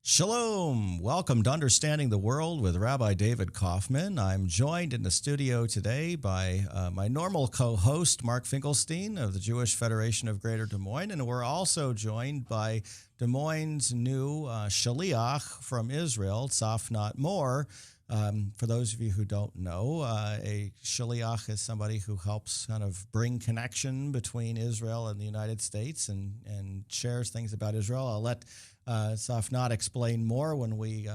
Shalom. Welcome to Understanding the World with Rabbi David Kaufman. I'm joined in the studio today by my normal co-host, Mark Finkelstein of the Jewish Federation of Greater Des Moines. And we're also joined by Des Moines' new shaliach from Israel, Tzafnat Mor. For those of you who don't know, a shaliach is somebody who helps kind of bring connection between Israel and the United States and shares things about Israel. I'll let Tzafnat explain more when we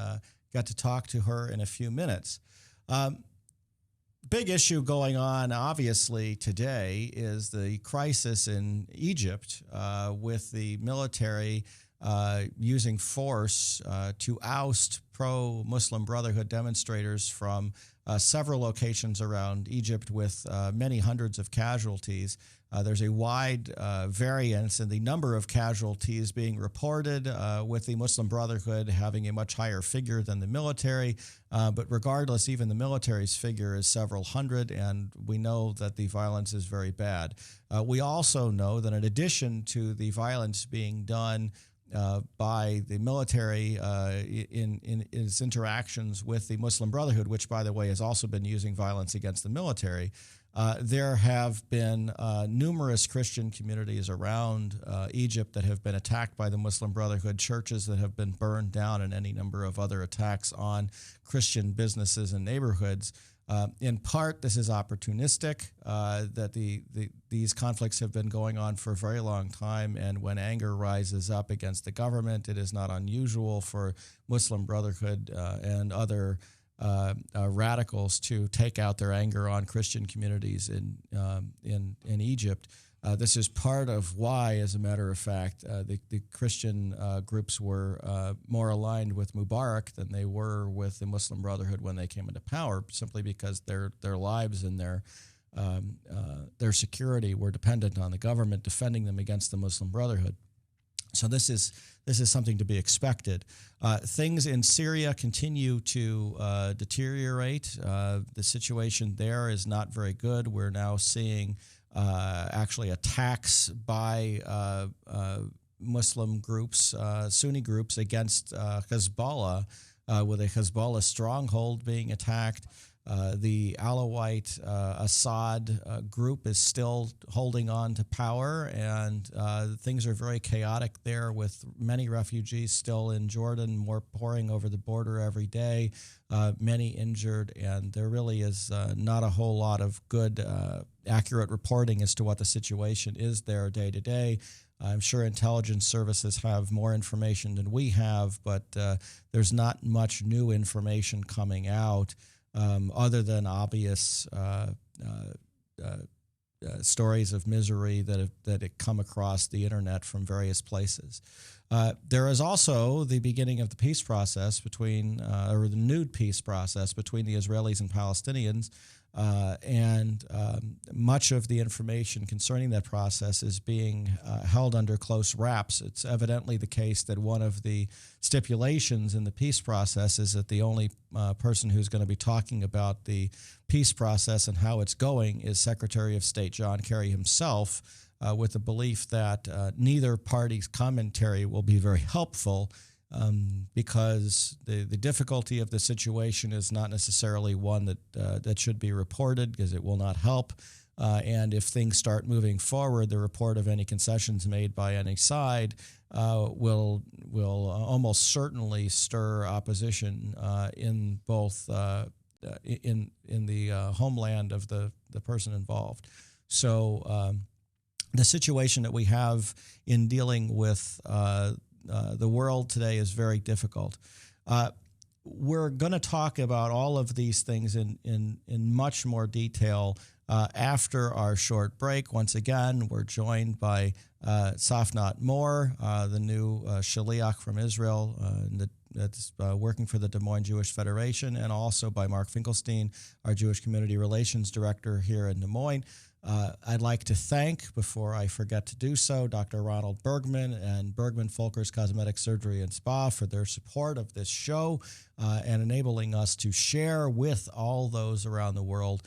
get to talk to her in a few minutes. Big issue going on, obviously, today is the crisis in Egypt with the military using force to oust pro-Muslim Brotherhood demonstrators from several locations around Egypt with many hundreds of casualties. There's a wide variance in the number of casualties being reported, with the Muslim Brotherhood having a much higher figure than the military. But regardless, even the military's figure is several hundred, and we know that the violence is very bad. We also know that in addition to the violence being done by the military in its interactions with the Muslim Brotherhood, which, by the way, has also been using violence against the military, there have been numerous Christian communities around Egypt that have been attacked by the Muslim Brotherhood, churches that have been burned down, and any number of other attacks on Christian businesses and neighborhoods. In part, this is opportunistic, that these conflicts have been going on for a very long time, and when anger rises up against the government, it is not unusual for Muslim Brotherhood and other radicals to take out their anger on Christian communities in Egypt. This is part of why, as a matter of fact, the Christian groups were more aligned with Mubarak than they were with the Muslim Brotherhood when they came into power, simply because their lives and their security were dependent on the government defending them against the Muslim Brotherhood. So this is something to be expected. Things in Syria continue to deteriorate. The situation there is not very good. We're now seeing actually attacks by Muslim groups, Sunni groups, against Hezbollah, with a Hezbollah stronghold being attacked. The Alawite Assad group is still holding on to power, and things are very chaotic there, with many refugees still in Jordan, more pouring over the border every day, many injured, and there really is not a whole lot of good, accurate reporting as to what the situation is there day to day. I'm sure intelligence services have more information than we have, but there's not much new information coming out. Other than obvious stories of misery that have come across the internet from various places. There is also the beginning of the peace process between, or the renewed peace process between the Israelis and Palestinians, and much of the information concerning that process is being held under close wraps. It's evidently the case that one of the stipulations in the peace process is that the only person who's going to be talking about the peace process and how it's going is Secretary of State John Kerry himself, with the belief that neither party's commentary will be very helpful, because the difficulty of the situation is not necessarily one that should be reported, because it will not help. And if things start moving forward, the report of any concessions made by any side will almost certainly stir opposition in both in the homeland of the person involved. So the situation that we have in dealing with the world today is very difficult. We're going to talk about all of these things in much more detail after our short break. Once again, we're joined by Tzafnat Mor, the new shaliach from Israel that's working for the Des Moines Jewish Federation, and also by Mark Finkelstein, our Jewish Community Relations Director here in Des Moines. I'd like to thank, before I forget to do so, Dr. Ronald Bergman and Bergman Folkers Cosmetic Surgery and Spa for their support of this show and enabling us to share with all those around the world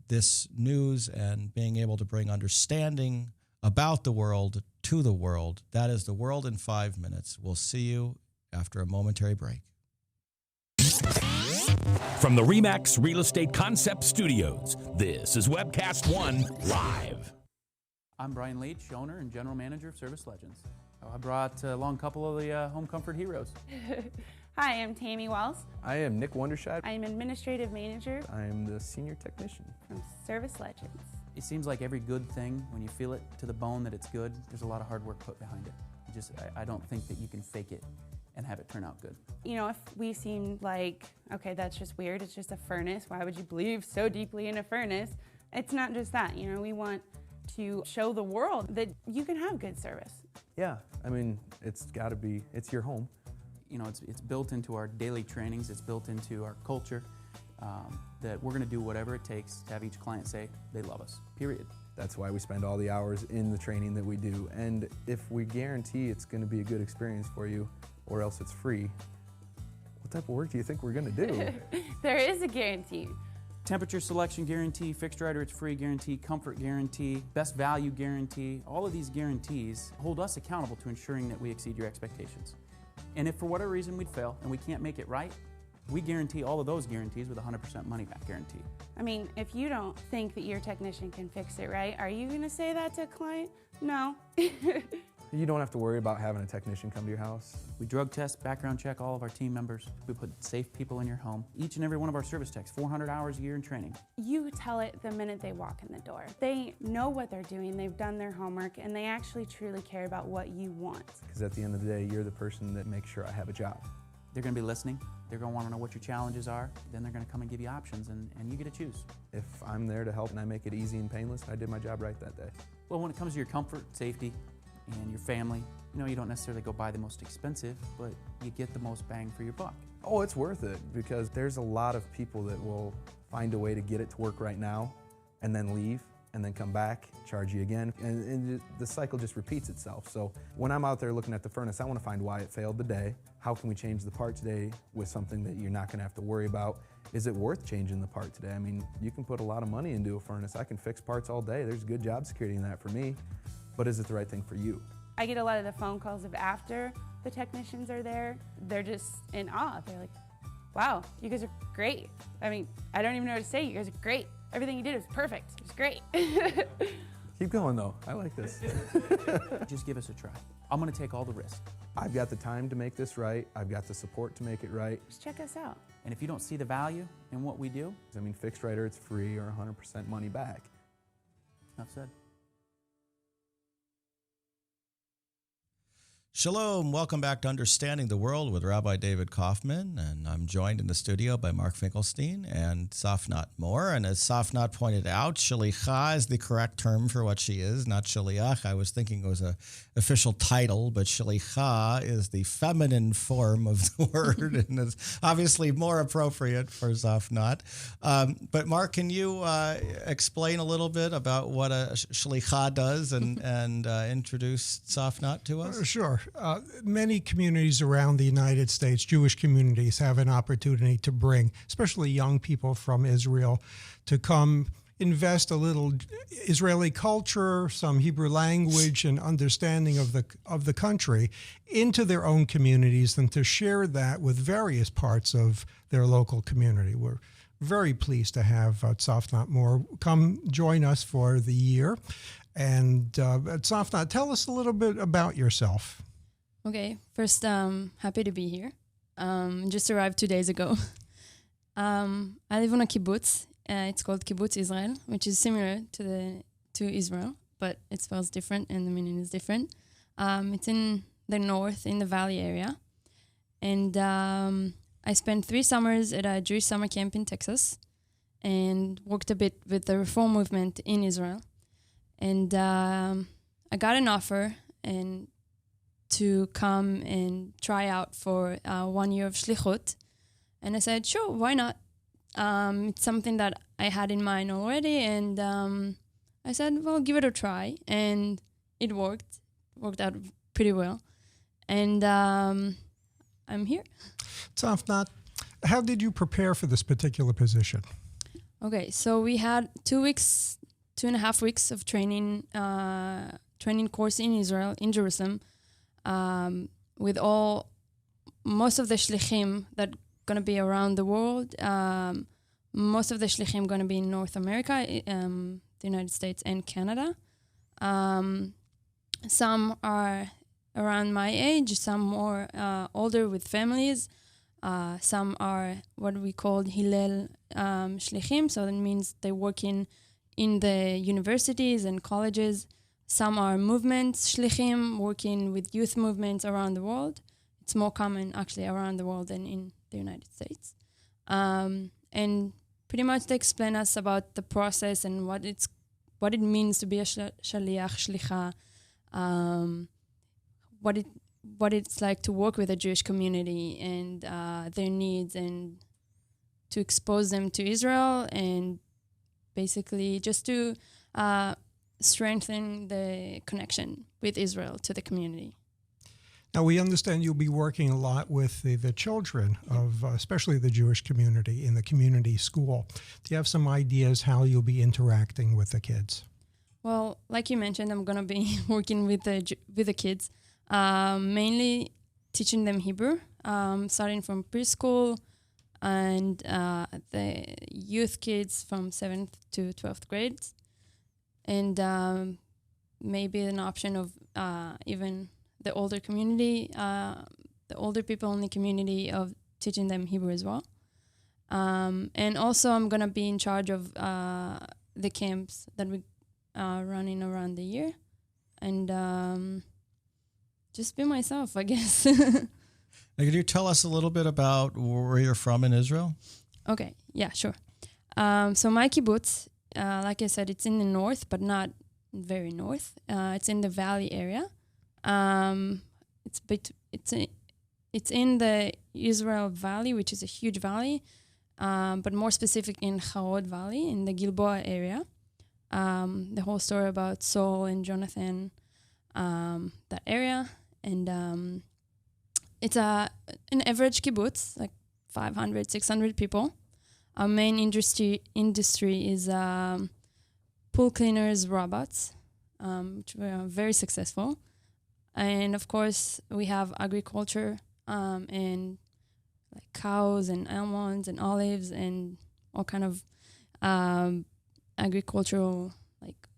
this news and being able to bring understanding about the world to the world. That is The World in 5 Minutes. We'll see you after a momentary break. From the RE/MAX Real Estate Concept Studios, this is Webcast One Live. I'm Brian Leach, owner and general manager of Service Legends. I brought along a couple of the home comfort heroes. Hi, I'm Tammy Wells. I am Nick Wondershide. I'm administrative manager I am the senior technician from Service Legends. It seems like every good thing, when you feel it to the bone that it's good, there's a lot of hard work put behind it. I don't think that you can fake it and have it turn out good. You know, if we seem like, okay, that's just weird, it's just a furnace, why would you believe so deeply in a furnace? It's not just that, you know, we want to show the world that you can have good service. Yeah, I mean, it's got to be, it's your home. You know, it's built into our daily trainings, it's built into our culture, that we're going to do whatever it takes to have each client say they love us, period. That's why we spend all the hours in the training that we do. And if we guarantee it's going to be a good experience for you, or else it's free, what type of work do you think we're going to do? There is a guarantee. Temperature selection guarantee, fixed right or it's free guarantee, comfort guarantee, best value guarantee. All of these guarantees hold us accountable to ensuring that we exceed your expectations. And if for whatever reason we'd fail and we can't make it right, we guarantee all of those guarantees with a 100% money back guarantee. I mean, if you don't think that your technician can fix it right, are you going to say that to a client? No. You don't have to worry about having a technician come to your house. We drug test, background check all of our team members. We put safe people in your home. Each and every one of our service techs, 400 hours a year in training. You tell it the minute they walk in the door. They know what they're doing, they've done their homework, and they actually truly care about what you want. Because at the end of the day, you're the person that makes sure I have a job. They're going to be listening. They're going to want to know what your challenges are. Then they're going to come and give you options, and you get to choose. If I'm there to help and I make it easy and painless, I did my job right that day. Well, when it comes to your comfort, safety, and your family, you know, you don't necessarily go buy the most expensive, but you get the most bang for your buck. Oh, it's worth it, because there's a lot of people that will find a way to get it to work right now and then leave and then come back, charge you again, and the cycle just repeats itself. So when I'm out there looking at the furnace, I want to find why it failed today. How can we change the part today with something that you're not going to have to worry about? Is it worth changing the part today? I mean, you can put a lot of money into a furnace. I can fix parts all day. There's good job security in that for me. But is it the right thing for you? I get a lot of the phone calls of after the technicians are there. They're just in awe. They're like, wow, you guys are great. I mean, I don't even know what to say. You guys are great. Everything you did was perfect. It was great. Keep going though, I like this. Just give us a try. I'm going to take all the risk. I've got the time to make this right. I've got the support to make it right. Just check us out. And if you don't see the value in what we do, I mean, fixed right or it's free or 100% money back. enough said. Shalom, welcome back to Understanding the World with Rabbi David Kaufman, and I'm joined in the studio by Mark Finkelstein and Tzafnat Mor. And as Tzafnat pointed out, shalicha is the correct term for what she is, not shaliach. I was thinking it was an official title, but shalicha is the feminine form of the word, and it's obviously more appropriate for Tzafnat. But Mark, can you explain a little bit about what a shalicha does and introduce Tzafnat to us? Sure. Many communities around the United States, Jewish communities, have an opportunity to bring, especially young people from Israel, to come invest a little Israeli culture, some Hebrew language, and understanding of the country into their own communities, and to share that with various parts of their local community. We're very pleased to have Tzafnat Mor come join us for the year. And Tzafnat, tell us a little bit about yourself. Okay, first, happy to be here. Just arrived 2 days ago. I live on a kibbutz. It's called Kibbutz Israel, which is similar to Israel, but it spells different and the meaning is different. It's in the north, in the valley area. And I spent 3 summers at a Jewish summer camp in Texas and worked a bit with the reform movement in Israel. And I got an offer to come and try out for 1 year of shlichut. And I said, sure, why not? It's something that I had in mind already. And I said, well, give it a try. And it worked out pretty well. And I'm here. Tzafnat, how did you prepare for this particular position? Okay, so we had 2.5 weeks of training course in Israel, in Jerusalem, with all most of the shlichim that going to be around the world, most of the shlichim going to be in North America, the United States and Canada. Some are around my age, some more older with families. Some are what we call Hillel shlichim, so that means they work in the universities and colleges. Some are movement shlichim, working with youth movements around the world. It's more common actually around the world than in the United States. And pretty much they explain us about the process and what it means to be a shaliach, shlicha, what it's like to work with a Jewish community and their needs, and to expose them to Israel, and basically just to strengthen the connection with Israel to the community. Now, we understand you'll be working a lot with the children of especially the Jewish community in the community school. Do you have some ideas how you'll be interacting with the kids? Well, like you mentioned, I'm going to be working with the kids, mainly teaching them Hebrew, starting from preschool, and the youth kids from 7th to 12th grade, and maybe an option of even the older community, the older people in the community, of teaching them Hebrew as well. And also I'm going to be in charge of the camps that we running around the year, and just be myself, I guess. Now, could you tell us a little bit about where you're from in Israel? Okay, yeah, sure. So my kibbutz, like I said, it's in the north, but not very north. It's in the valley area. It's in the Israel Valley, which is a huge valley, but more specific in Harod Valley, in the Gilboa area. The whole story about Saul and Jonathan, that area. And it's an average kibbutz, like 500, 600 people. Our main industry is pool cleaners, robots, which were very successful. And of course, we have agriculture and like cows and almonds and olives and all kind of agricultural, like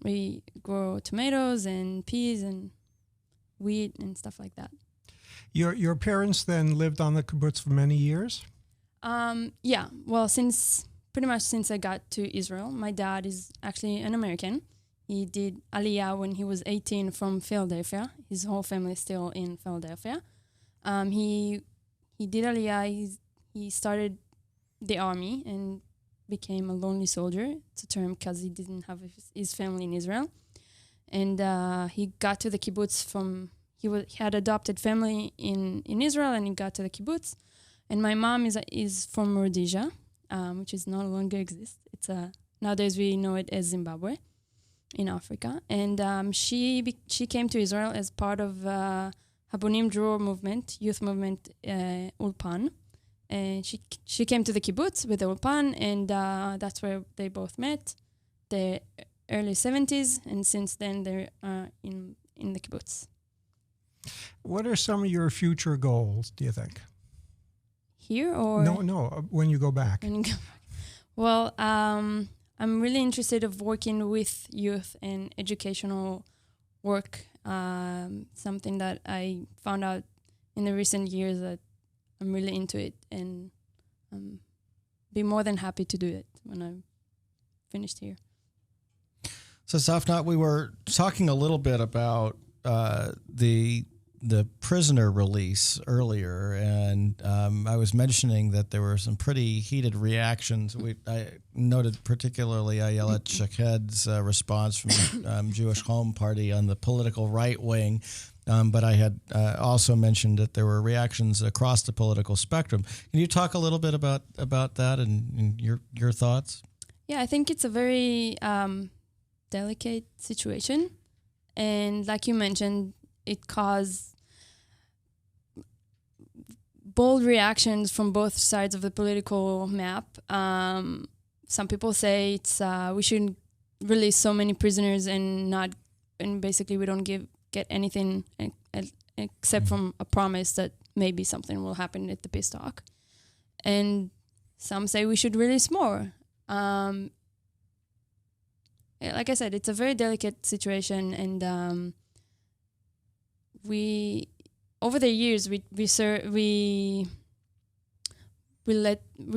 we grow tomatoes and peas and wheat and stuff like that. Your parents then lived on the kibbutz for many years? Yeah, well, pretty much since I got to Israel. My dad is actually an American. He did Aliyah when he was 18 from Philadelphia. His whole family is still in Philadelphia. He did Aliyah. He started the army and became a lonely soldier. It's a term because he didn't have his family in Israel. And he got to the kibbutz he had adopted family in Israel, and he got to the kibbutz. And my mom is from Rhodesia, which is no longer exists. It's nowadays we know it as Zimbabwe in Africa. And she came to Israel as part of Habonim Dror movement, youth movement, Ulpan. And she came to the kibbutz with the Ulpan, and that's where they both met, the early 70s, and since then they're in the kibbutz. What are some of your future goals, do you think? Here or? No, when you go back. Well, I'm really interested of working with youth and educational work, something that I found out in the recent years that I'm really into it, and be more than happy to do it when I'm finished here. So, Tzafnat, we were talking a little bit about the prisoner release earlier, and I was mentioning that there were some pretty heated reactions. I noted particularly Ayelet Shaked's response from Jewish Home Party on the political right wing, but I had also mentioned that there were reactions across the political spectrum. Can you talk a little bit about that and your thoughts? Yeah, I think it's a very delicate situation, and like you mentioned, it caused bold reactions from both sides of the political map. Some people say we shouldn't release so many prisoners and basically we don't get anything except from a promise that maybe something will happen at the peace talk. And some say we should release more. Like I said, it's a very delicate situation, and we over the years we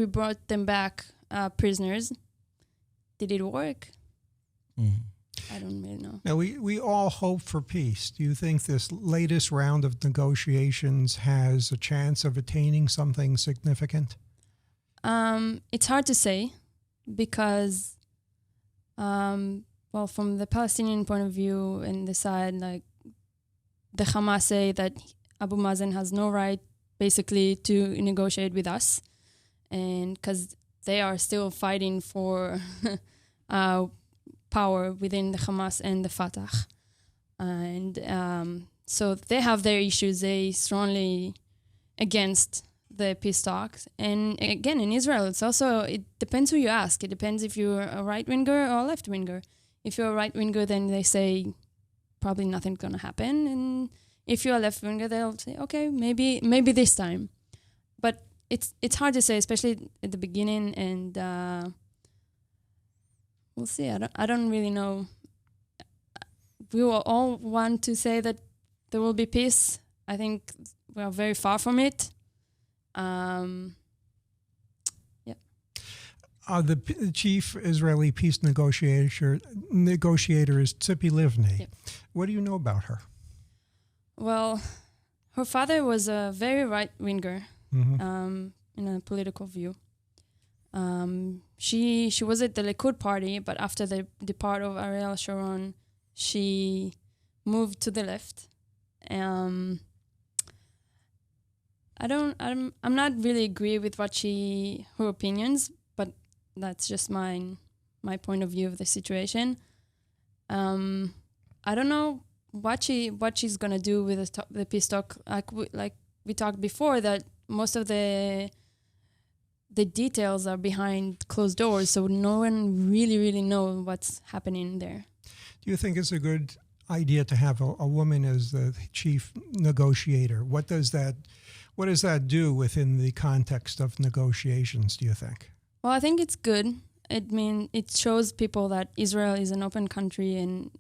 brought them back prisoners. Did it work? I don't really know. Now, we all hope for peace. Do you think this latest round of negotiations has a chance of attaining something significant? It's hard to say because, well, from the Palestinian point of view and the side, like the Hamas say that Abu Mazen has no right basically to negotiate with us, and because they are still fighting for power within the Hamas and the Fatah. And so they have their issues. They strongly against the peace talks. And again, in Israel, it depends who you ask. It depends if you're a right-winger or a left-winger. If you're a right-winger, then they say probably nothing's going to happen. And if you're a left-winger, they'll say, okay, maybe this time. But it's hard to say, especially at the beginning, and we'll see. I don't really know. We will all want to say that there will be peace. I think we are very far from it. The chief Israeli peace negotiator is Tzipi Livni. Yep. What do you know about her? Well, her father was a very right-winger in a political view. She was at the Likud party, but after the depart of Ariel Sharon, she moved to the left. I'm not really agree with her opinions, but that's just my point of view of the situation. I don't know what she's gonna do with the peace talk. Like we talked before, that most of the details are behind closed doors, so no one really knows what's happening there. Do you think it's a good idea to have a woman as the chief negotiator? What does that do within the context of negotiations, do you think? Well, I think it's good. It shows people that Israel is an open country, and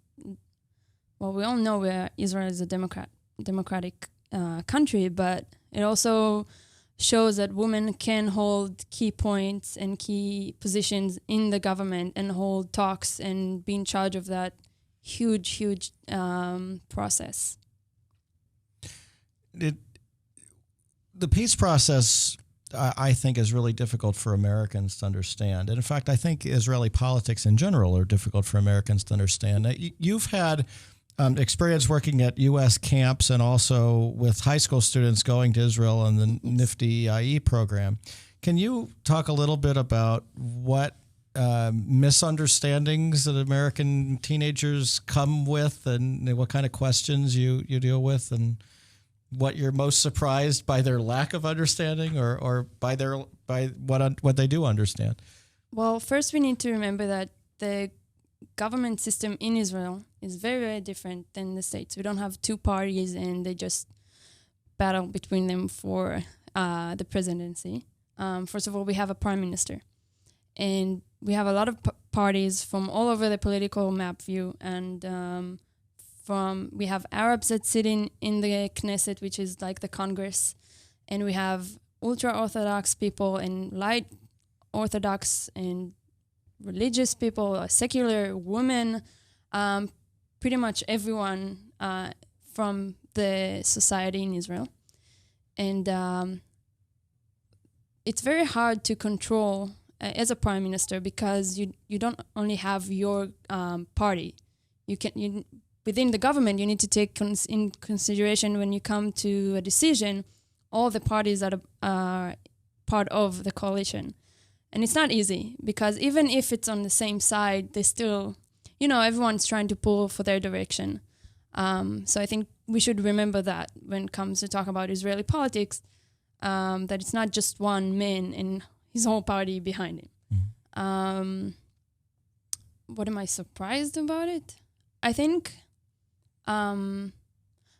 well, we all know where Israel is a democratic country, but it also shows that women can hold key points and key positions in the government and hold talks and be in charge of that huge process. The peace process, I think, is really difficult for Americans to understand. And in fact, I think Israeli politics in general are difficult for Americans to understand. You've had experience working at U.S. camps and also with high school students going to Israel and the NIFTY IE program. Can you talk a little bit about what misunderstandings that American teenagers come with, and what kind of questions you deal with, and what you're most surprised by their lack of understanding, or by what they do understand? Well, first we need to remember that the government system in Israel is very, very different than the States. We don't have two parties and they just battle between them for the presidency. First of all, we have a prime minister, and we have a lot of parties from all over the political map view, and we have Arabs that sit in the Knesset, which is like the Congress, and we have ultra-Orthodox people and light Orthodox and religious people, secular women, pretty much everyone from the society in Israel. And it's very hard to control as a prime minister, because you don't only have your party. Within the government, you need to take in consideration, when you come to a decision, all the parties that are part of the coalition. And it's not easy, because even if it's on the same side, they still, everyone's trying to pull for their direction. So I think we should remember that when it comes to talk about Israeli politics, that it's not just one man and his whole party behind him. Mm-hmm. What am I surprised about it? I think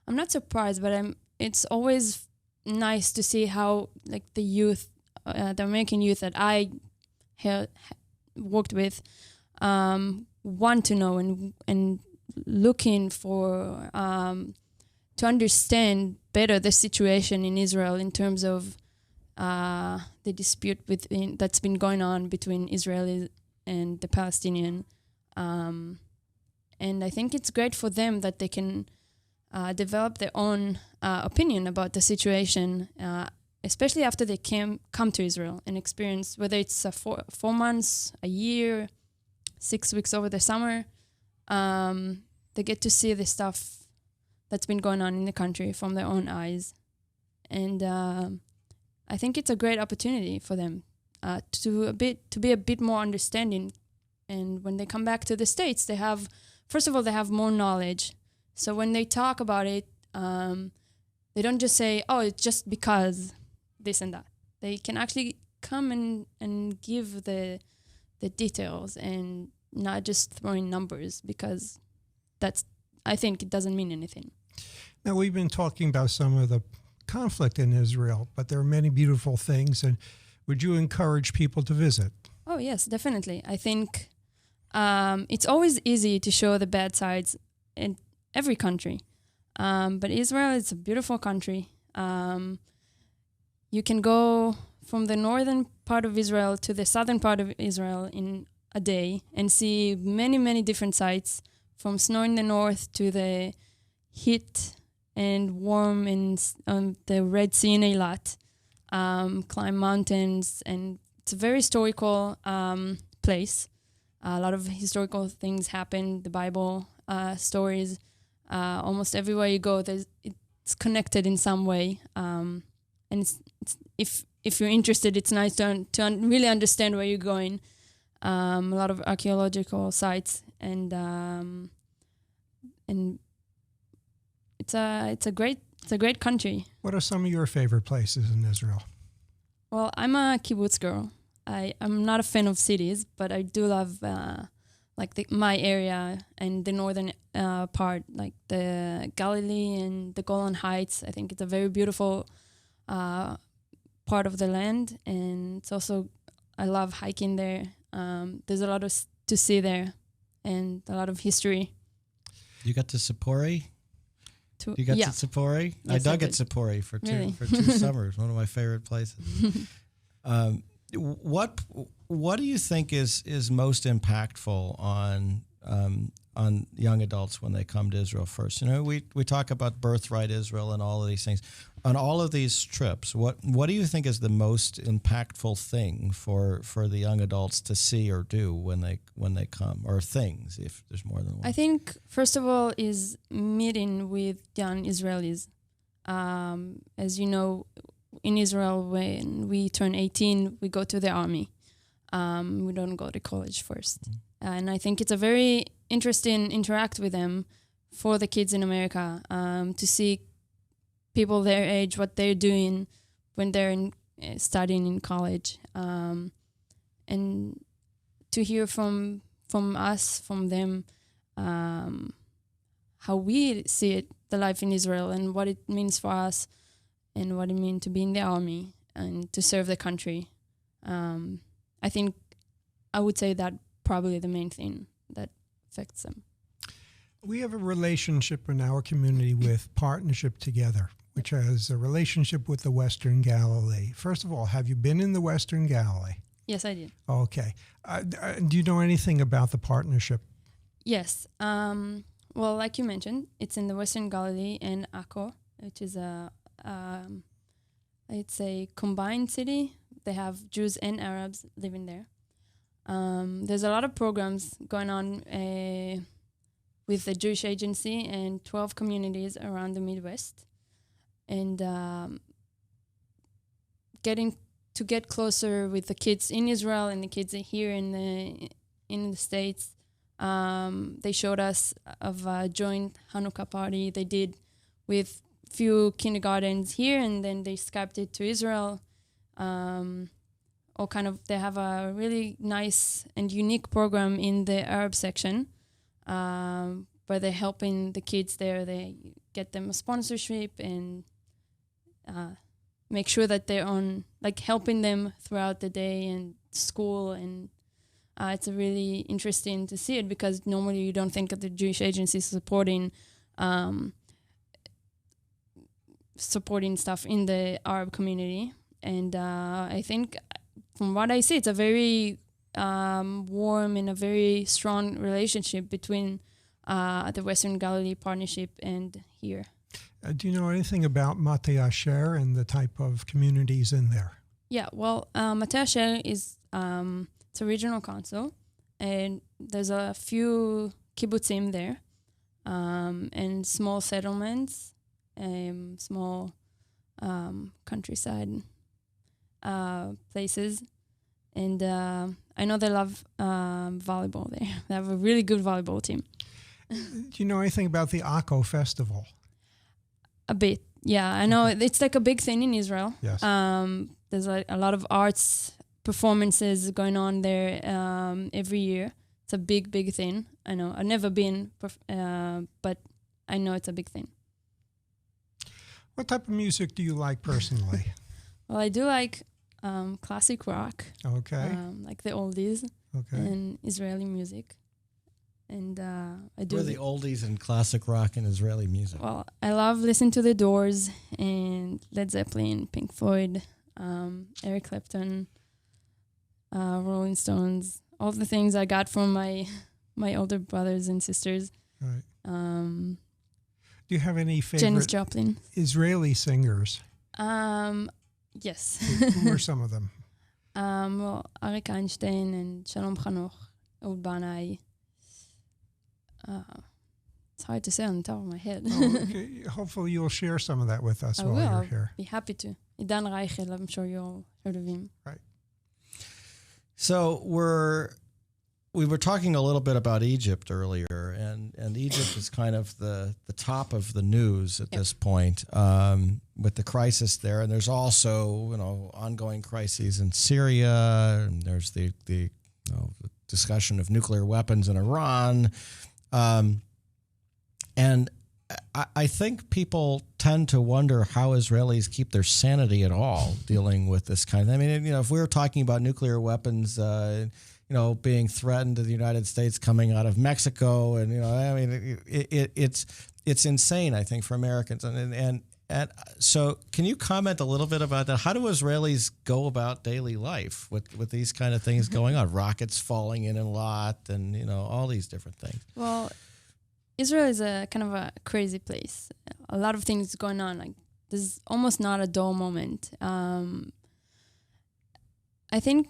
I'm not surprised, but it's always nice to see how like the youth, the American youth that I worked with, want to know and looking for to understand better the situation in Israel in terms of the dispute that's been going on between Israelis and the Palestinian. And I think it's great for them that they can develop their own opinion about the situation, especially after they come to Israel and experience, whether it's 4 months, a year, 6 weeks over the summer, they get to see the stuff that's been going on in the country from their own eyes. And I think it's a great opportunity for them to be a bit more understanding. And when they come back to the States, they have more knowledge. So when they talk about it, they don't just say, oh, it's just because this and that. They can actually come and give the details and not just throwing numbers, because I think it doesn't mean anything. Now, we've been talking about some of the conflict in Israel, but there are many beautiful things. And would you encourage people to visit? Oh, yes, definitely. I think it's always easy to show the bad sides in every country. But Israel is a beautiful country. You can go from the northern part of Israel to the southern part of Israel in a day and see many, many different sites, from snow in the north to the heat and warm in the Red Sea in Eilat, climb mountains, and it's a very historical place. A lot of historical things happen, the Bible stories. Almost everywhere you go, it's connected in some way. And it's if you're interested, it's nice to really understand where you're going. A lot of archaeological sites, and it's a great country. What are some of your favorite places in Israel? Well, I'm a kibbutz girl. I'm not a fan of cities, but I do love my area and the northern part, like the Galilee and the Golan Heights. I think it's a very beautiful part of the land, and it's also, I love hiking there. There's a lot to see there, and a lot of history. You got to Sippori? You got to Sippori? Yes, I dug at Sippori for two summers. One of my favorite places. What do you think is most impactful on young adults when they come to Israel first? You know, we talk about Birthright Israel and all of these things. On all of these trips, what do you think is the most impactful thing for the young adults to see or do when they come, or things, if there's more than one? I think first of all is meeting with young Israelis. As you know, in Israel, when we turn 18, we go to the army. We don't go to college first. Mm-hmm. And I think it's a very interesting interact with them for the kids in America, to see people their age, what they're doing when they're studying in college, and to hear from us, from them, how we see it, the life in Israel, and what it means for us, and what it means to be in the army and to serve the country. I think I would say that probably the main thing that affects them. We have a relationship in our community with Partnership Together, which has a relationship with the Western Galilee. First of all, have you been in the Western Galilee? Yes, I did. Okay. Do you know anything about the partnership? Yes. Well, like you mentioned, it's in the Western Galilee and Akko, which is it's a combined city. They have Jews and Arabs living there. There's a lot of programs going on with the Jewish Agency and 12 communities around the Midwest. And get closer with the kids in Israel and the kids here in the States. They showed us of a joint Hanukkah party they did with few kindergartens here, and then they Skyped it to Israel. They have a really nice and unique program in the Arab section, where they're helping the kids there. They get them a sponsorship and make sure that they're on, like helping them throughout the day and school. And it's really interesting to see it, because normally you don't think of the Jewish agencies supporting stuff in the Arab community. And I think from what I see, it's a very warm and a very strong relationship between the Western Galilee Partnership and here. Do you know anything about Mate Asher and the type of communities in there? Yeah, well, Mate Asher is it's a regional council, and there's a few kibbutzim there, and small settlements, small countryside places. And I know they love volleyball there. They have a really good volleyball team. Do you know anything about the Akko Festival? A bit, yeah. I know it's like a big thing in Israel. Yes. There's like a lot of arts performances going on there every year. It's a big, big thing. I know. I've never been, but I know it's a big thing. What type of music do you like personally? Well, I do like classic rock. Okay. Like the oldies. Okay. And Israeli music. And I do. What are the oldies in classic rock and Israeli music? Well, I love listening to The Doors and Led Zeppelin, Pink Floyd, Eric Clapton, Rolling Stones, all the things I got from my older brothers and sisters. Right. Do you have any favorite Janis Joplin. Israeli singers? Yes. Who are some of them? Well, Arik Einstein and Shalom Chanoch, Ehud Banai. It's hard to say on the top of my head. Oh, okay. Hopefully you'll share some of that with us while you're here. Be happy to. Idan Reichel, I'm sure you'll heard of him. Right. So we were talking a little bit about Egypt earlier, and Egypt is kind of the top of the news at this point with the crisis there. And there's also ongoing crises in Syria, and there's the discussion of nuclear weapons in Iran. And I think people tend to wonder how Israelis keep their sanity at all dealing with this kind of thing. I mean, if we were talking about nuclear weapons, being threatened to the United States coming out of Mexico, and it's insane, I think, for Americans. And so, can you comment a little bit about that? How do Israelis go about daily life with these kind of things going on? Rockets falling in a lot, and all these different things. Well, Israel is a kind of a crazy place. A lot of things going on. Like, there's almost not a dull moment. I think,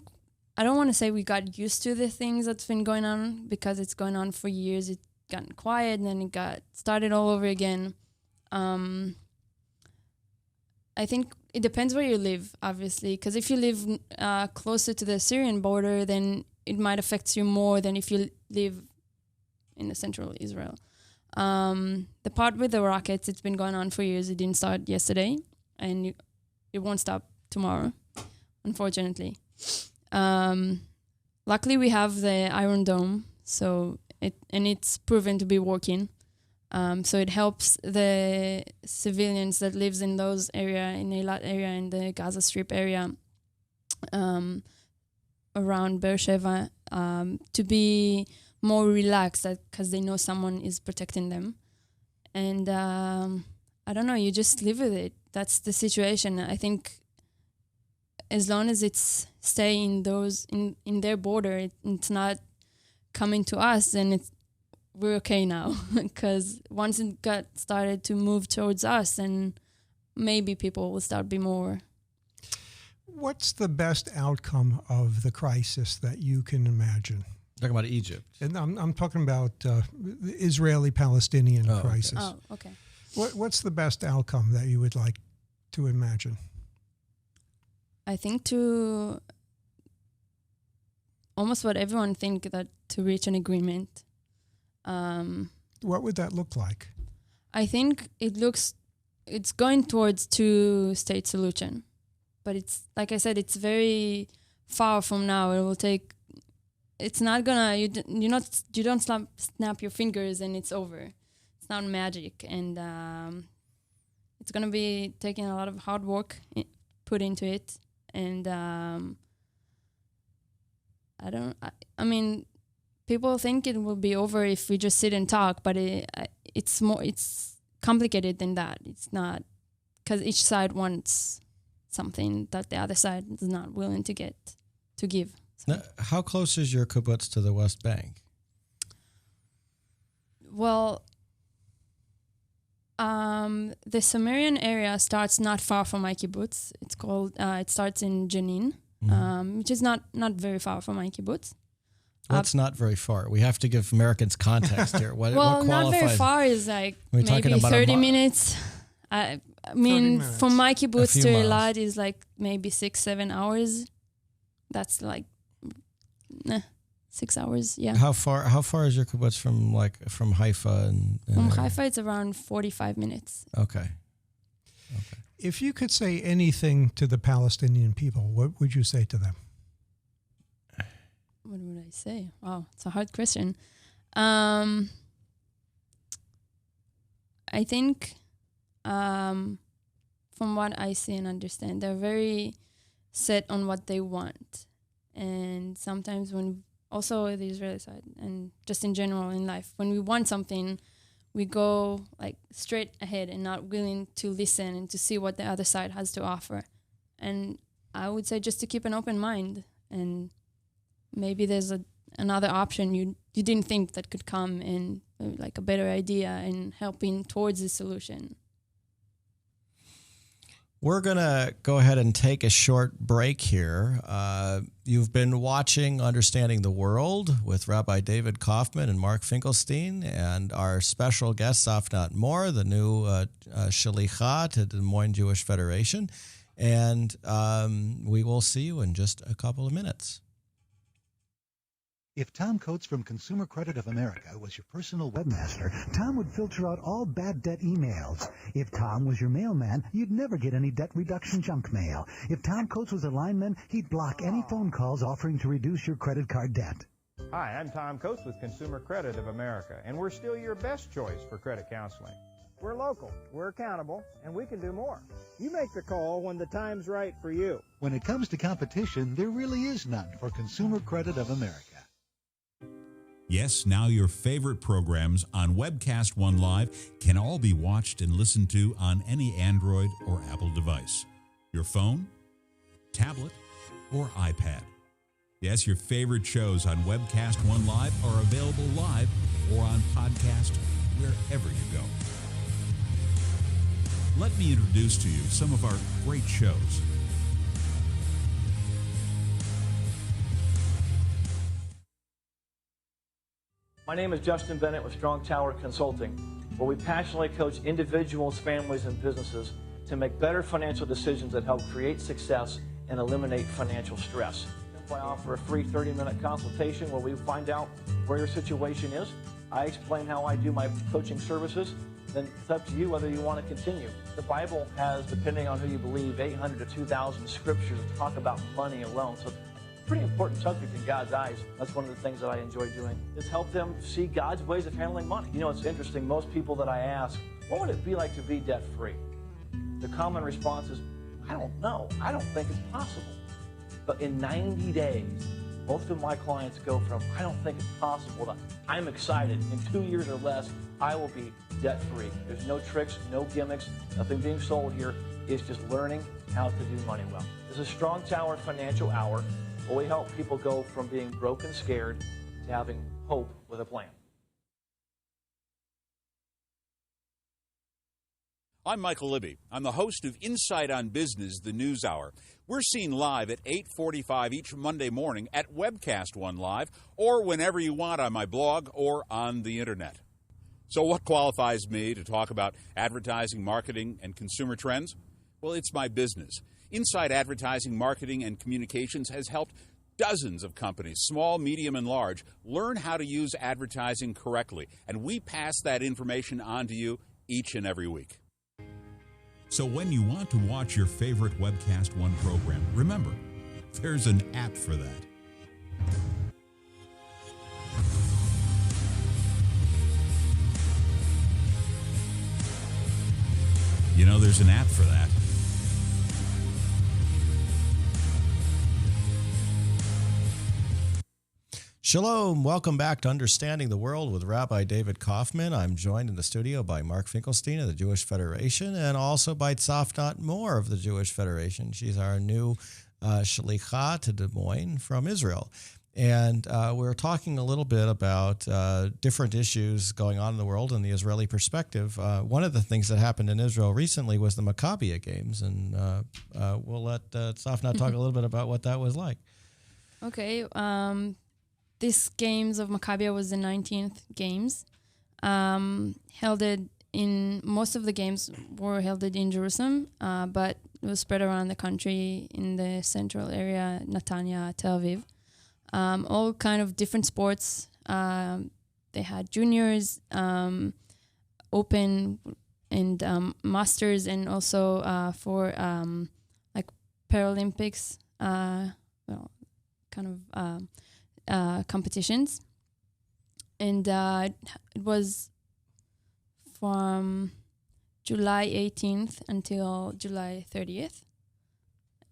I don't want to say we got used to the things that's been going on, because it's going on for years. It got quiet, and then it got started all over again. I think it depends where you live, obviously, because if you live closer to the Syrian border, then it might affect you more than if you live in the central Israel. The part with the rockets, it's been going on for years. It didn't start yesterday, and it won't stop tomorrow, unfortunately. Luckily, we have the Iron Dome, so it's proven to be working. So it helps the civilians that lives in those area, in Eilat area, in the Gaza Strip area, around Beersheba, to be more relaxed, because they know someone is protecting them. And I don't know, you just live with it. That's the situation. I think as long as it's staying in their border, it's not coming to us, then we're okay now. Because once it got started to move towards us, then maybe people will start be more. What's the best outcome of the crisis that you can imagine? Talking about Egypt. And I'm talking about the Israeli-Palestinian crisis. Oh, okay. What's the best outcome that you would like to imagine? I think to almost what everyone think, that to reach an agreement. What would that look like? I think it's going towards two-state solution, but it's, like I said, it's very far from now. It will take. It's not gonna. You don't snap your fingers and it's over. it's not magic, and it's gonna be taking a lot of hard work put into it. And I mean, people think it will be over if we just sit and talk, but it's complicated than that. It's not, because each side wants something that the other side is not willing to give. So. Now, how close is your kibbutz to the West Bank? Well, the Sumerian area starts not far from my kibbutz. It's called. It starts in Jenin, which is not very far from my kibbutz. That's not very far. We have to give Americans context here. What qualifies? Not very far is like maybe 30 minutes. I mean, from my kibbutz to Elad is like maybe 6-7 hours. That's like 6 hours. Yeah. How far is your kibbutz from Haifa? From Haifa, it's around 45 minutes. Okay. If you could say anything to the Palestinian people, what would you say to them? What would I say? Wow, it's a hard question. I think from what I see and understand, they're very set on what they want. And sometimes also the Israeli side and just in general in life, when we want something, we go like straight ahead and not willing to listen and to see what the other side has to offer. And I would say just to keep an open mind, and maybe there's another option you didn't think that could come, and like a better idea and helping towards the solution. We're going to go ahead and take a short break here. You've been watching Understanding the World with Rabbi David Kaufman and Mark Finkelstein, and our special guest, Tzafnat Mor, the new Shalicha to the Des Moines Jewish Federation. And we will see you in just a couple of minutes. If Tom Coates from Consumer Credit of America was your personal webmaster, Tom would filter out all bad debt emails. If Tom was your mailman, you'd never get any debt reduction junk mail. If Tom Coates was a lineman, he'd block any phone calls offering to reduce your credit card debt. Hi, I'm Tom Coates with Consumer Credit of America, and we're still your best choice for credit counseling. We're local, we're accountable, and we can do more. You make the call when the time's right for you. When it comes to competition, there really is none for Consumer Credit of America. Yes, now your favorite programs on Webcast One Live can all be watched and listened to on any Android or Apple device. Your phone, tablet, or iPad. Yes, your favorite shows on Webcast One Live are available live or on podcast wherever you go. Let me introduce to you some of our great shows. My name is Justin Bennett with Strong Tower Consulting, where we passionately coach individuals, families, and businesses to make better financial decisions that help create success and eliminate financial stress. I offer a free 30-minute consultation where we find out where your situation is. I explain how I do my coaching services. Then it's up to you whether you want to continue. The Bible has, depending on who you believe, 800 to 2,000 scriptures that talk about money alone. So pretty important subject in God's eyes. That's one of the things that I enjoy doing, is help them see God's ways of handling money. You know, it's interesting, most people that I ask, what would it be like to be debt-free? The common response is, I don't know. I don't think it's possible. But in 90 days, most of my clients go from, I don't think it's possible, to I'm excited. In 2 years or less, I will be debt-free. There's no tricks, no gimmicks, nothing being sold here. It's just learning how to do money well. This is Strong Tower Financial Hour, where we help people go from being broke and scared to having hope with a plan. I'm Michael Libby. I'm the host of Insight on Business, the News Hour. We're seen live at 8:45 each Monday morning at Webcast One Live, or whenever you want on my blog or on the Internet. So what qualifies me to talk about advertising, marketing, and consumer trends? Well, it's my business. Insight Advertising, Marketing, and Communications has helped dozens of companies, small, medium, and large, learn how to use advertising correctly. And we pass that information on to you each and every week. So when you want to watch your favorite Webcast One program, remember, there's an app for that. know there's an app for that. Shalom. Welcome back to Understanding the World with Rabbi David Kaufman. I'm joined in the studio by Mark Finkelstein of the Jewish Federation and also by Tzafnat Mor of the Jewish Federation. She's our new shlicha to Des Moines from Israel. And we're talking a little bit about different issues going on in the world in the Israeli perspective. One of the things that happened in Israel recently was the Maccabiah Games. And we'll let Tzafnat talk a little bit about what that was like. Okay. This games of Maccabiah was the 19th games. Held it in most of the games were held in Jerusalem, but it was spread around the country in the central area, Netanya, Tel Aviv. All kind of different sports. They had juniors, open, and masters, and also for like Paralympics. Competitions, and it was from July 18th until July 30th,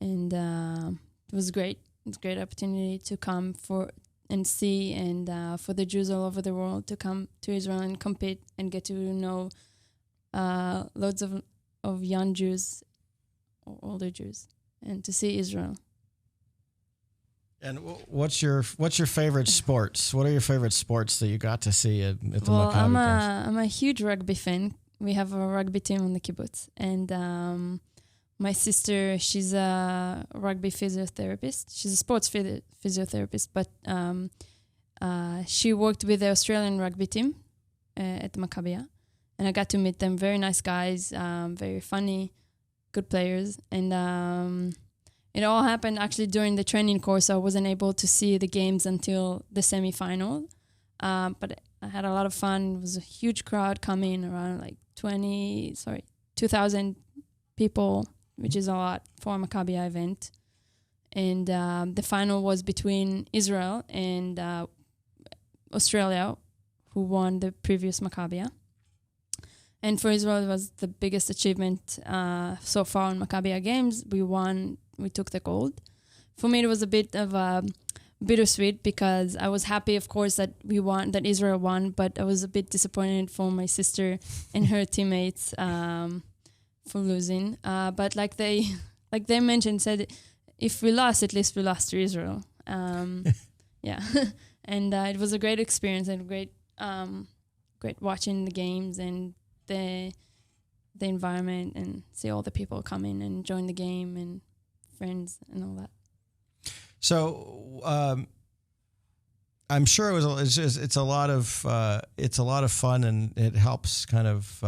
and it was great. It's a great opportunity to come for and see, and for the Jews all over the world to come to Israel and compete and get to know loads of young Jews or older Jews, and to see Israel. And what's your favorite sports? What are your favorite sports that you got to see at the Maccabi Games? I'm a huge rugby fan. We have a rugby team on the kibbutz, and my sister, she's a rugby physiotherapist. She's a sports physiotherapist, but she worked with the Australian rugby team at Maccabiah, and I got to meet them. Very nice guys, very funny, good players, and it all happened actually during the training course. So I wasn't able to see the games until the semifinal. But I had a lot of fun. It was a huge crowd coming, around like 2,000 people, which is a lot for a Maccabiah event. And the final was between Israel and Australia, who won the previous Maccabiah. And for Israel, it was the biggest achievement so far in Maccabiah Games. We won. We took the gold. For me, it was a bit of bittersweet because I was happy, of course, that we won, that Israel won, but I was a bit disappointed for my sister and her teammates for losing. But like they said, if we lost, at least we lost to Israel. Yeah, and it was a great experience and great watching the games and the environment and see all the people come in and join the game and friends and all that. So I'm sure it's a lot of fun, and it helps kind of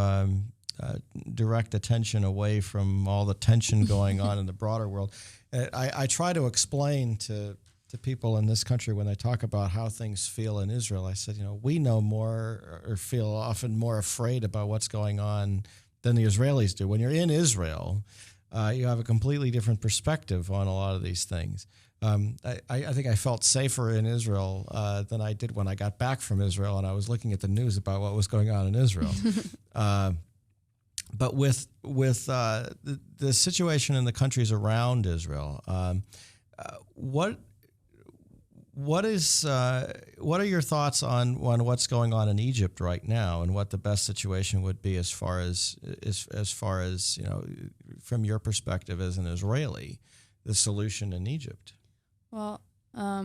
direct attention away from all the tension going on in the broader world. I try to explain to people in this country when they talk about how things feel in Israel. I said, we know more or feel often more afraid about what's going on than the Israelis do. When you're in Israel, you have a completely different perspective on a lot of these things. I think I felt safer in Israel than I did when I got back from Israel and I was looking at the news about what was going on in Israel. But with the situation in the countries around Israel, what are your thoughts on what's going on in Egypt right now, and what the best situation would be as far as from your perspective as an Israeli, the solution in Egypt? Well,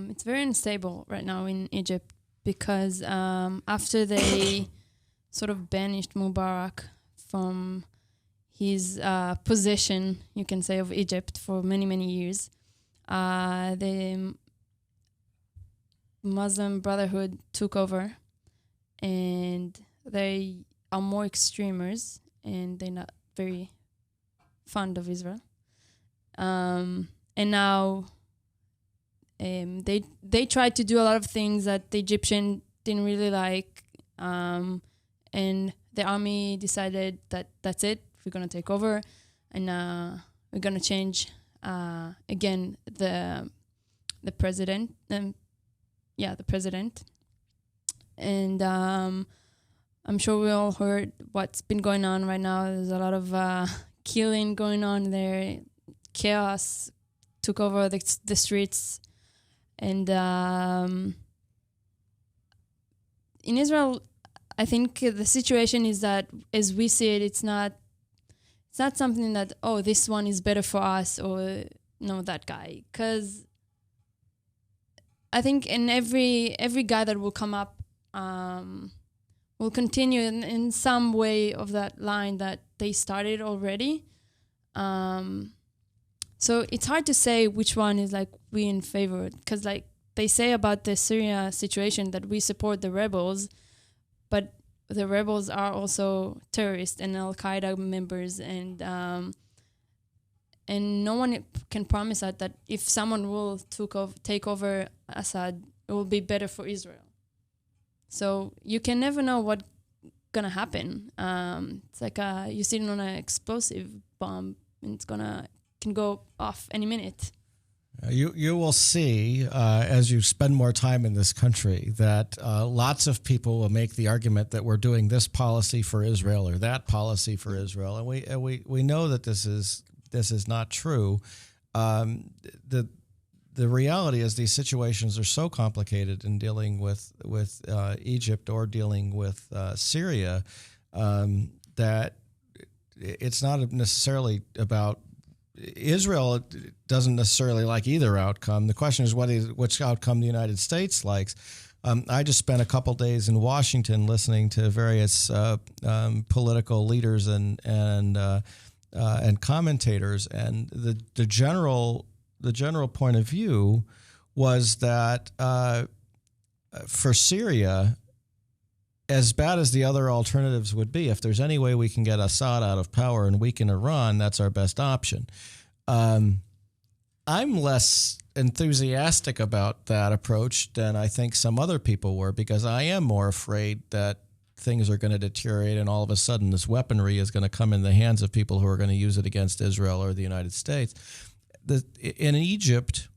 it's very unstable right now in Egypt because after they sort of banished Mubarak from his possession, you can say, of Egypt for many, many years, the Muslim Brotherhood took over, and they are more extremers, and they're not very fond of Israel. And now they tried to do a lot of things that the Egyptian didn't really like, and the army decided that that's it, we're going to take over, and we're going to change again the president. The president. And I'm sure we all heard what's been going on right now. There's a lot of killing going on there, chaos took over the streets, and in Israel, I think the situation is that, as we see it, it's not something that, oh, this one is better for us, or no, that guy. Because I think in every guy that will come up will continue in some way of that line that they started already. So it's hard to say which one is like we in favor, because like they say about the Syria situation that we support the rebels, but the rebels are also terrorists and Al-Qaeda members, and no one can promise that if someone will take over Assad, it will be better for Israel. So you can never know what's gonna happen. It's like you're sitting on an explosive bomb, and can go off any minute. You will see as you spend more time in this country that lots of people will make the argument that we're doing this policy for Israel or that policy for Israel, and we know that this is not true. The reality is these situations are so complicated in dealing with Egypt or dealing with Syria that it's not necessarily about Israel. Doesn't necessarily like either outcome. The question is which outcome the United States likes. I just spent a couple days in Washington listening to various political leaders and commentators, and the general point of view was that for Syria, as bad as the other alternatives would be, if there's any way we can get Assad out of power and weaken Iran, that's our best option. I'm less enthusiastic about that approach than I think some other people were, because I am more afraid that things are going to deteriorate and all of a sudden this weaponry is going to come in the hands of people who are going to use it against Israel or the United States. In Egypt,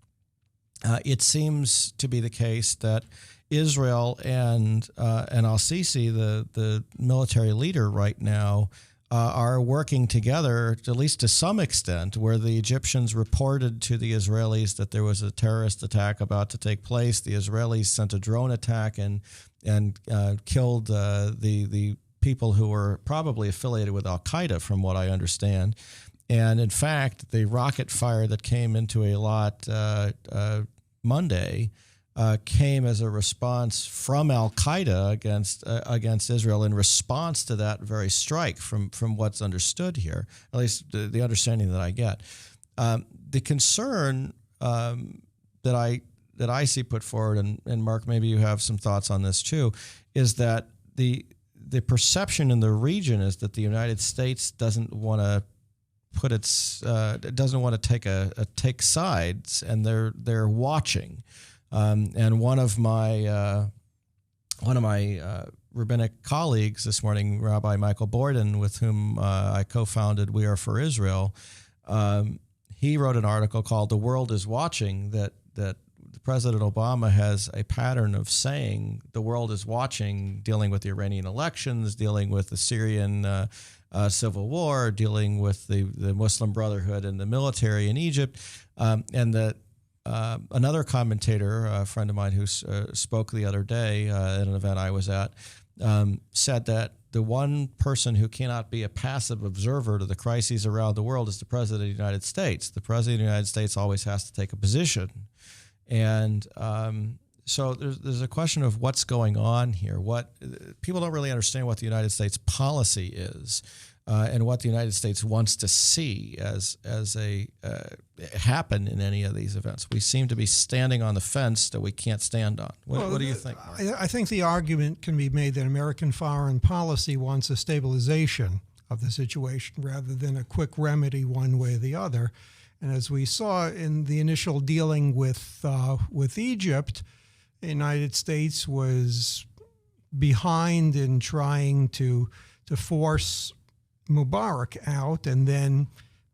it seems to be the case that Israel and al-Sisi, the military leader right now, are working together, at least to some extent, where the Egyptians reported to the Israelis that there was a terrorist attack about to take place. The Israelis sent a drone attack and killed the people who were probably affiliated with al-Qaeda, from what I understand. And in fact, the rocket fire that came into a lot Monday came as a response from Al-Qaeda against Israel in response to that very strike, from what's understood here, at least the understanding that I get. The concern that I see put forward, and Mark, maybe you have some thoughts on this too, is that the perception in the region is that the United States doesn't want to take sides, and they're watching. And one of my rabbinic colleagues this morning, Rabbi Michael Borden, with whom I co-founded We Are for Israel, he wrote an article called "The World is Watching," that President Obama has a pattern of saying the world is watching, dealing with the Iranian elections, dealing with the Syrian civil war, dealing with the Muslim Brotherhood and the military in Egypt, and that another commentator, a friend of mine who spoke the other day at an event I was at, said that the one person who cannot be a passive observer to the crises around the world is the President of the United States. The President of the United States always has to take a position. And so there's a question of what's going on here. People don't really understand what the United States policy is, and what the United States wants to see as happen in any of these events. We seem to be standing on the fence that we can't stand on. What do you think, Mark? I think the argument can be made that American foreign policy wants a stabilization of the situation rather than a quick remedy one way or the other. And as we saw in the initial dealing with Egypt, the United States was behind in trying to force Mubarak out, and then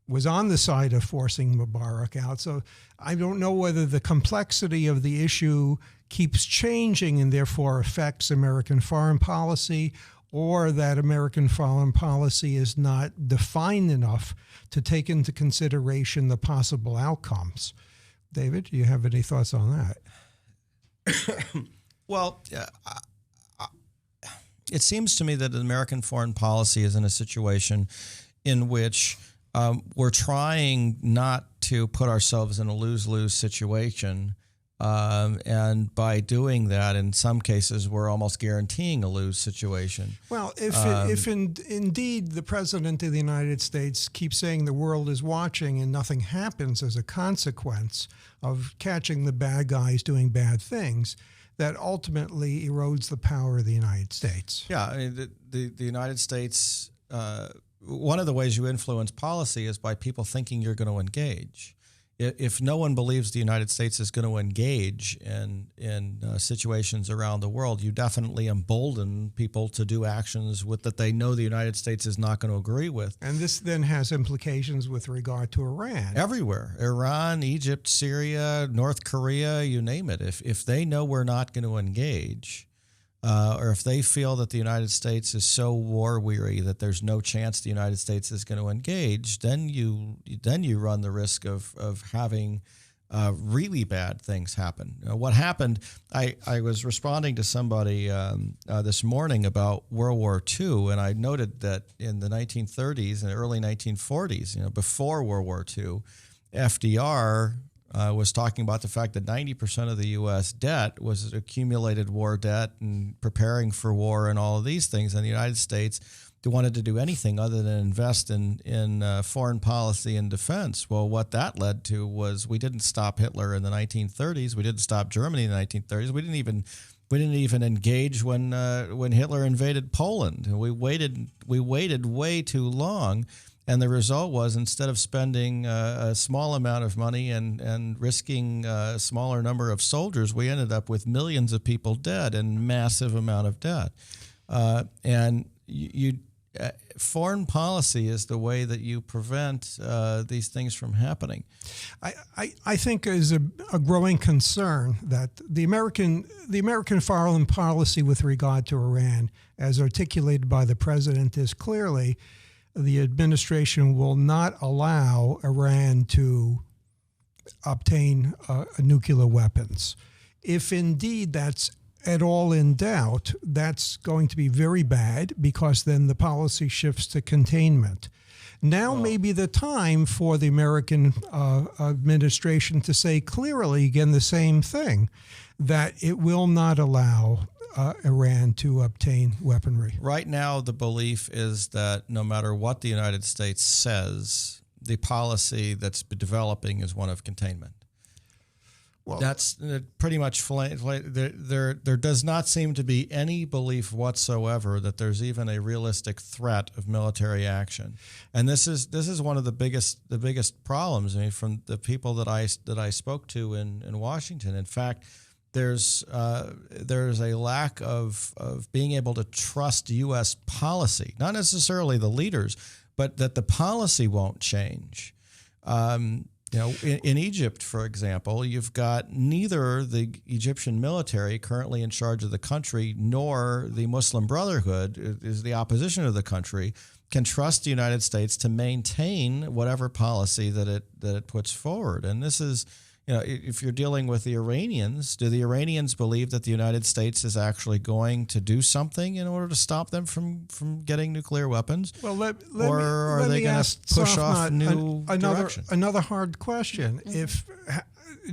was on the side of forcing Mubarak out. So I don't know whether the complexity of the issue keeps changing and therefore affects American foreign policy, or that American foreign policy is not defined enough to take into consideration the possible outcomes. David, do you have any thoughts on that? Well, it seems to me that American foreign policy is in a situation in which we're trying not to put ourselves in a lose-lose situation. And by doing that, in some cases, we're almost guaranteeing a lose situation. Well, if indeed the President of the United States keeps saying the world is watching and nothing happens as a consequence of catching the bad guys doing bad things, that ultimately erodes the power of the United States. Yeah, I mean, the United States, one of the ways you influence policy is by people thinking you're going to engage. If no one believes the United States is going to engage in situations around the world, you definitely embolden people to do actions that they know the United States is not going to agree with. And this then has implications with regard to Iran. Everywhere. Iran, Egypt, Syria, North Korea, you name it. If they know we're not going to engage, or if they feel that the United States is so war-weary that there's no chance the United States is going to engage, then you run the risk of having really bad things happen. What happened, I was responding to somebody this morning about World War II, and I noted that in the 1930s and early 1940s, before World War II, FDR was talking about the fact that 90% of the U.S. debt was accumulated war debt and preparing for war and all of these things. And the United States wanted to do anything other than invest in foreign policy and defense. Well, what that led to was we didn't stop Hitler in the 1930s. We didn't stop Germany in the 1930s. We didn't even engage when Hitler invaded Poland. We waited way too long. And the result was, instead of spending a small amount of money and risking a smaller number of soldiers, we ended up with millions of people dead and massive amount of debt. Foreign policy is the way that you prevent these things from happening. I think is a growing concern that the American foreign policy with regard to Iran, as articulated by the president, is clearly the administration will not allow Iran to obtain nuclear weapons. If indeed that's at all in doubt, that's going to be very bad, because then the policy shifts to containment. Now may be the time for the American administration to say clearly again the same thing, that it will not allow Iran to obtain weaponry. Right now, the belief is that no matter what the United States says, the policy that's developing is one of containment. Well, that's pretty much there does not seem to be any belief whatsoever that there's even a realistic threat of military action, and this is one of the biggest problems. I mean, from the people that I spoke to in Washington. In fact, there's a lack of being able to trust U.S. policy, not necessarily the leaders, but that the policy won't change. In Egypt, for example, you've got neither the Egyptian military currently in charge of the country nor the Muslim Brotherhood, is the opposition of the country, can trust the United States to maintain whatever policy that it puts forward. And this is, if you're dealing with the Iranians, do the Iranians believe that the United States is actually going to do something in order to stop them from getting nuclear weapons? Well, are they going to push off new direction? Another hard question.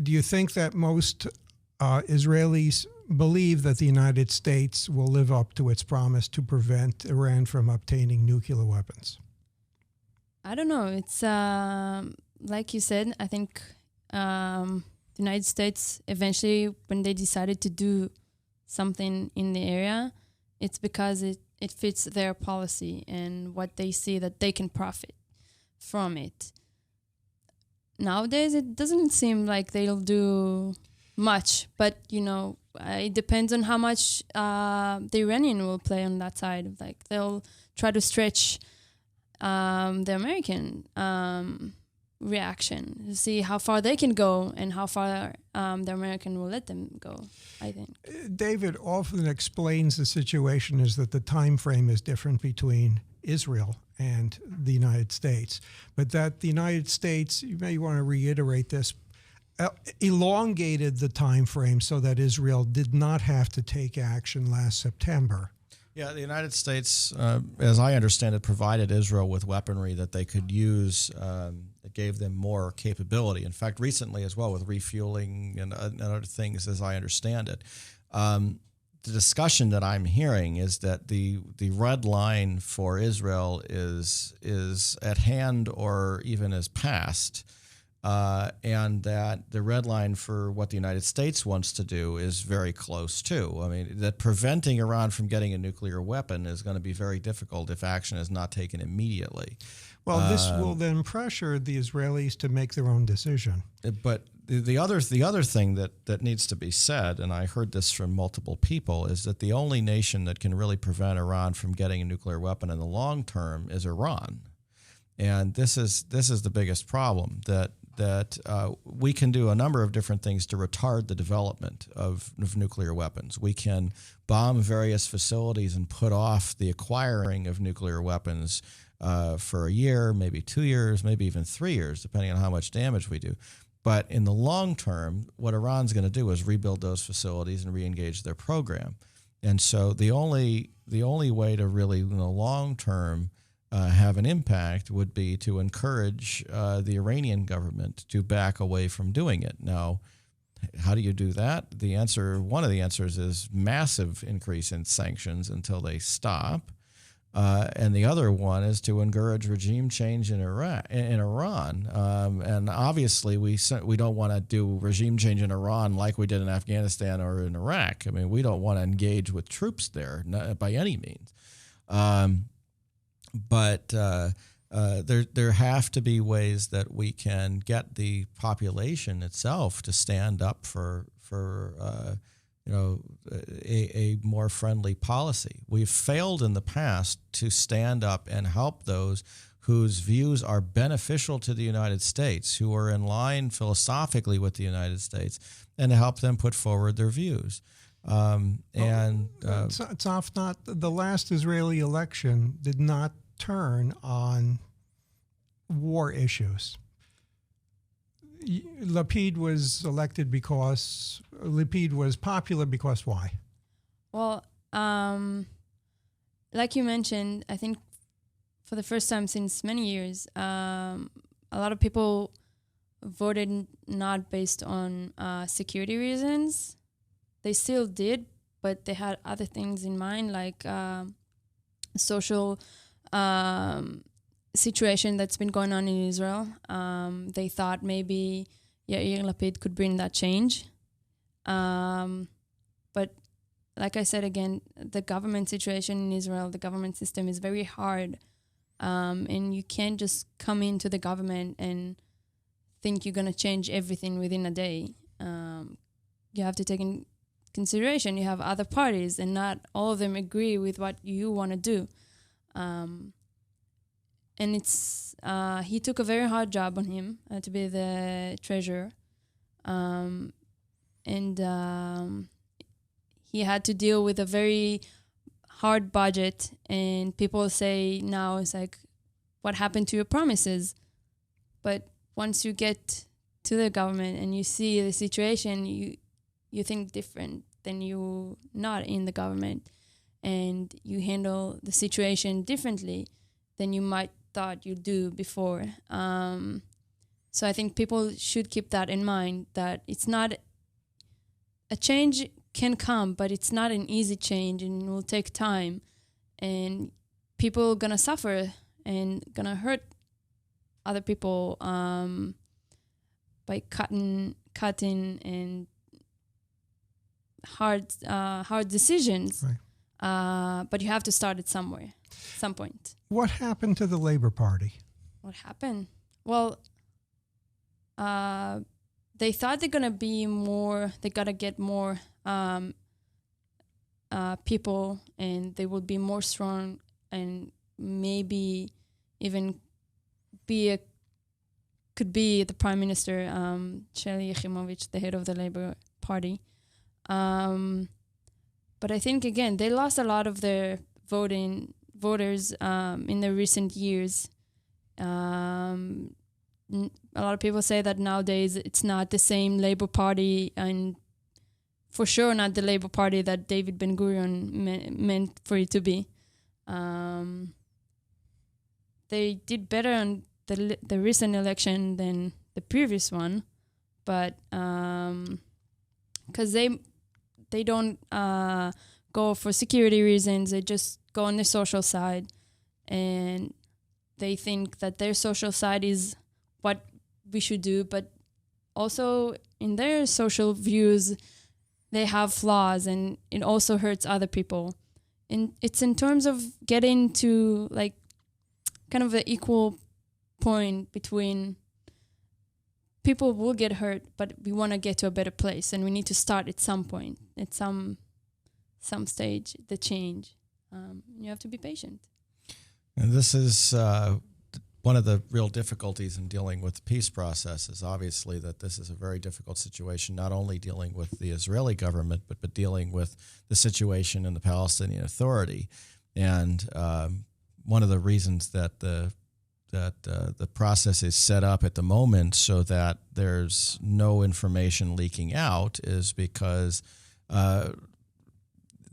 Do you think that most Israelis believe that the United States will live up to its promise to prevent Iran from obtaining nuclear weapons? I don't know. It's like you said, I think the United States eventually, when they decided to do something in the area, it's because it fits their policy and what they see that they can profit from it. Nowadays, it doesn't seem like they'll do much, but it depends on how much the Iranian will play on that side. Like, they'll try to stretch the American reaction to see how far they can go and how far the American will let them go, I think. David often explains the situation is that the time frame is different between Israel and the United States, but that the United States, you may want to reiterate this, elongated the time frame so that Israel did not have to take action last September. Yeah, the United States, as I understand it, provided Israel with weaponry that they could use. It gave them more capability. In fact, recently as well, with refueling and other things, as I understand it. The discussion that I'm hearing is that the red line for Israel is at hand or even is passed. And that the red line for what the United States wants to do is very close too. I mean, that preventing Iran from getting a nuclear weapon is going to be very difficult if action is not taken immediately. Well, this will then pressure the Israelis to make their own decision. But the other thing that needs to be said, and I heard this from multiple people, is that the only nation that can really prevent Iran from getting a nuclear weapon in the long term is Iran. And this is the biggest problem, that we can do a number of different things to retard the development of nuclear weapons. We can bomb various facilities and put off the acquiring of nuclear weapons for a year, maybe 2 years, maybe even 3 years, depending on how much damage we do. But in the long term, what Iran's going to do is rebuild those facilities and re-engage their program. And so the only way to really, in the long term, have an impact would be to encourage the Iranian government to back away from doing it. Now, how do you do that? One of the answers is massive increase in sanctions until they stop. And the other one is to encourage regime change in Iran. And obviously, we don't want to do regime change in Iran like we did in Afghanistan or in Iraq. I mean, we don't want to engage with troops there by any means. But there have to be ways that we can get the population itself to stand up for a more friendly policy. We've failed in the past to stand up and help those whose views are beneficial to the United States, who are in line philosophically with the United States, and to help them put forward their views. Tzafnat, the last Israeli election did not turn on war issues. Lapid was elected because Lapid was popular because why? Well, like you mentioned, I think for the first time since many years, a lot of people voted not based on security reasons. They still did, but they had other things in mind, like social situation that's been going on in Israel. They thought maybe Yair Lapid could bring that change. But like I said again, the government situation in Israel, the government system is very hard. And you can't just come into the government and think you're going to change everything within a day. You have to take in consideration you have other parties and not all of them agree with what you want to do. And it's he took a very hard job on him to be the treasurer. And he had to deal with a very hard budget, and people say now it's like, what happened to your promises? But once you get to the government and you see the situation, you think different than you not in the government, and you handle the situation differently than you might thought you do before. So I think people should keep that in mind, that it's not a change can come, but it's not an easy change, and it will take time, and people gonna suffer and gonna hurt other people by cutting and hard decisions. Right. But you have to start it somewhere, some point. What happened to the Labor Party? What happened? Well, they thought they're gonna be more. They gotta get more people, and they will be more strong, and maybe even be could be the Prime Minister, Shelley Yachimowicz, the head of the Labour Party. But I think, again, they lost a lot of their voters in the recent years. A lot of people say that nowadays it's not the same Labour Party, and for sure not the Labour Party that David Ben-Gurion meant for it to be. They did better on the recent election than the previous one, but because they don't go for security reasons, they just go on the social side, and they think that their social side is what we should do, but also in their social views, they have flaws, and it also hurts other people. And it's in terms of getting to like kind of an equal point between people will get hurt, but we want to get to a better place, and we need to start at some point, at some stage, the change. You have to be patient. And this is one of the real difficulties in dealing with the peace process is obviously that this is a very difficult situation, not only dealing with the Israeli government, but dealing with the situation in the Palestinian Authority. And one of the reasons that the process is set up at the moment so that there's no information leaking out is because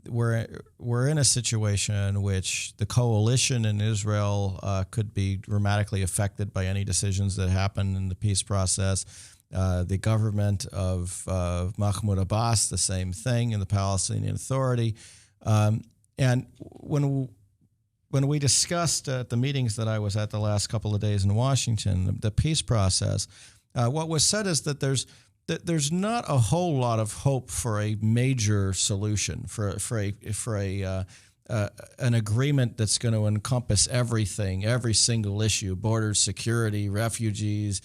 we're in a situation in which the coalition in Israel could be dramatically affected by any decisions that happen in the peace process. The government of Mahmoud Abbas, the same thing in the Palestinian Authority. And when we discussed at the meetings that I was at the last couple of days in Washington, the peace process, what was said is that there's not a whole lot of hope for a major solution, for an agreement that's going to encompass everything, every single issue: borders, security, refugees,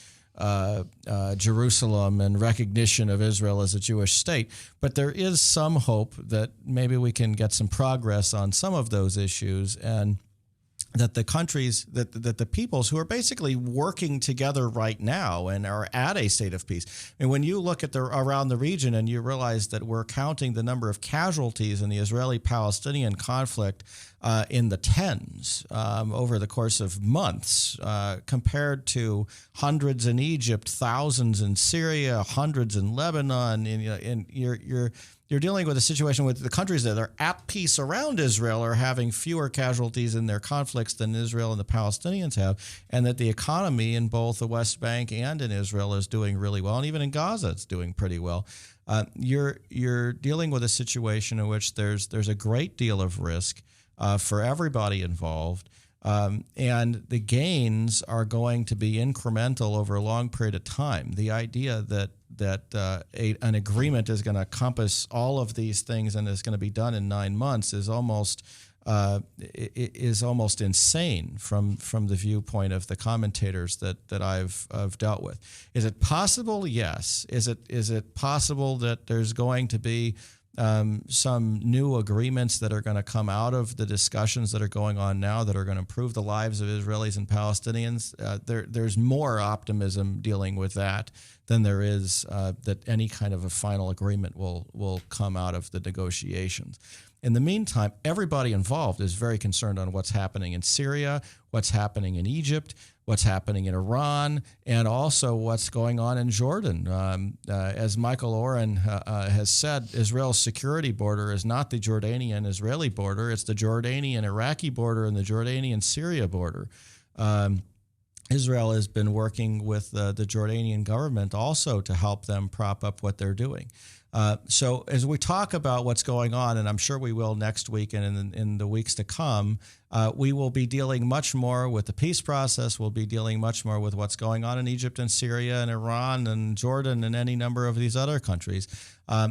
Jerusalem, and recognition of Israel as a Jewish state. But there is some hope that maybe we can get some progress on some of those issues, and that the countries, that the peoples who are basically working together right now and are at a state of peace. And when you look at around the region and you realize that we're counting the number of casualties in the Israeli-Palestinian conflict in the tens over the course of months, compared to hundreds in Egypt, thousands in Syria, hundreds in Lebanon, and you're dealing with a situation with the countries that are at peace around Israel are having fewer casualties in their conflicts than Israel and the Palestinians have, and that the economy in both the West Bank and in Israel is doing really well, and even in Gaza it's doing pretty well. You're dealing with a situation in which there's a great deal of risk for everybody involved, and the gains are going to be incremental over a long period of time. The idea that an agreement is going to encompass all of these things and is going to be done in 9 months is almost insane from the viewpoint of the commentators that I've dealt with. Is it possible? Yes. Is it possible that there's going to be some new agreements that are going to come out of the discussions that are going on now that are going to improve the lives of Israelis and Palestinians? There's more optimism dealing with that than there is that any kind of a final agreement will come out of the negotiations. In the meantime, everybody involved is very concerned on what's happening in Syria, what's happening in Egypt, what's happening in Iran, and also what's going on in Jordan. As Michael Oren has said, Israel's security border is not the Jordanian-Israeli border, it's the Jordanian-Iraqi border and the Jordanian-Syria border. Israel has been working with the Jordanian government also to help them prop up what they're doing. So as we talk about what's going on, and I'm sure we will next week and in the weeks to come, we will be dealing much more with the peace process. We'll be dealing much more with what's going on in Egypt and Syria and Iran and Jordan and any number of these other countries.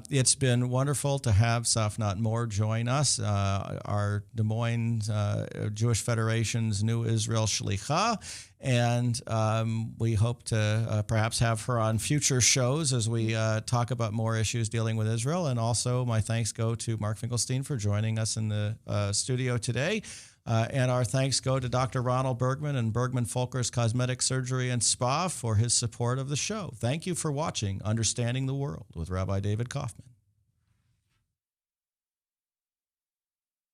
It's been wonderful to have Tzafnat Mor join us, our Des Moines Jewish Federation's new Israel Shlicha, and we hope to perhaps have her on future shows as we talk about more issues issues dealing with Israel. And also my thanks go to Mark Finkelstein for joining us in the studio today. And our thanks go to Dr. Ronald Bergman and Bergman Folkers Cosmetic Surgery and Spa for his support of the show. Thank you for watching Understanding the World with Rabbi David Kaufman.